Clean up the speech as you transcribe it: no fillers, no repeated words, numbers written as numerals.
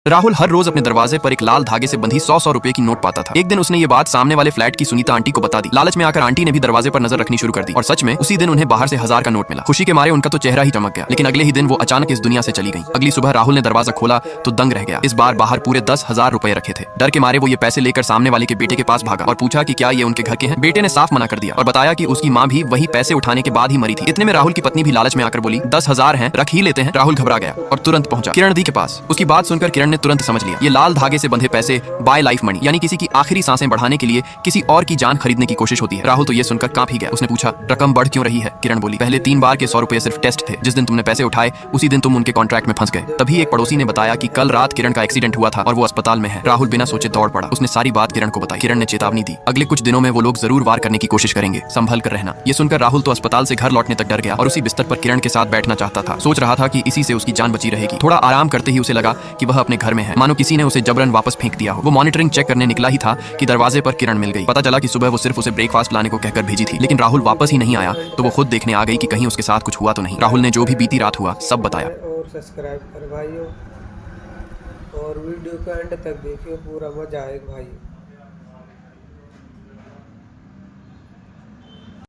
राहुल हर रोज अपने दरवाजे पर एक लाल धागे से बंधी 100 रुपए की नोट पाता था। एक दिन उसने ये बात सामने वाले फ्लैट की सुनीता आंटी को बता दी। लालच में आकर आंटी ने भी दरवाजे पर नजर रखनी शुरू कर दी और सच में उसी दिन उन्हें बाहर से 1000 का नोट मिला। खुशी के मारे उनका तो चेहरा ही चमक गया। लेकिन अगले ही दिन वो अचानक इस दुनिया से चली गई। अगली सुबह राहुल ने दरवाजा खोला तो दंग रह गया। इस बार बाहर पूरे 10,000 रुपए रखे थे। डर के मारे वो ये पैसे लेकर सामने वाले के बेटे के पास भागा और पूछा कि क्या ये उनके घर के हैं। बेटे ने साफ मना कर दिया और बताया कि उसकी माँ भी वही पैसे उठाने के बाद ही मरी थी। इतने में राहुल की पत्नी भी लालच में आकर बोली 10,000 हैं, रख ही लेते हैं। राहुल घबरा गया और तुरंत पहुंचा किरण दी के पास। उसकी बात सुनकर किरण ने तुरंत समझ लिया ये लाल धागे से बंधे पैसे बाय लाइफ मनी, यानी किसी की आखिरी सांसें बढ़ाने के लिए किसी और की जान खरीदने की कोशिश होती है। राहुल तो ये सुनकर कांप ही गया। उसने पूछा रकम बढ़ क्यों रही है? किरण बोली पहले 3 बार के 100 रुपए सिर्फ टेस्ट थे। जिस दिन तुमने पैसे उठाए उसी दिन तुम उनके कॉन्ट्रैक्ट में फंस गए। तभी एक पड़ोसी ने बताया कि कल रात किरण का एक्सीडेंट हुआ था और वो अस्पताल में है। राहुल बिना सोचे दौड़ पड़ा। उसने सारी बात किरण को बताई। किरण ने चेतावनी दी अगले कुछ दिनों में वो लोग जरूर वार करने की कोशिश करेंगे, संभल कर रहना। ये सुनकर राहुल तो अस्पताल से घर लौटने तक डर गया और उसी बिस्तर पर किरण के साथ बैठना चाहता था। सोच रहा था कि इसी से उसकी जान बची रहेगी। थोड़ा आराम करते ही उसे लगा कि वह अपने घर में है, मानो किसी ने उसे जबरन वापस फेंक दिया हो। वो मॉनिटरिंग चेक करने निकला ही था कि दरवाजे पर किरण मिल गई। पता चला कि सुबह वो सिर्फ उसे ब्रेकफास्ट लाने को कहकर भेजी थी, लेकिन राहुल वापस ही नहीं आया तो वो खुद देखने आ गई कि कहीं उसके साथ कुछ हुआ तो नहीं। राहुल ने जो भी बीती रात हुआ सब बताया। और सब्सक्राइब कर भाइयों और वीडियो को एंड तक देखिए, पूरा मजा आएगा भाई।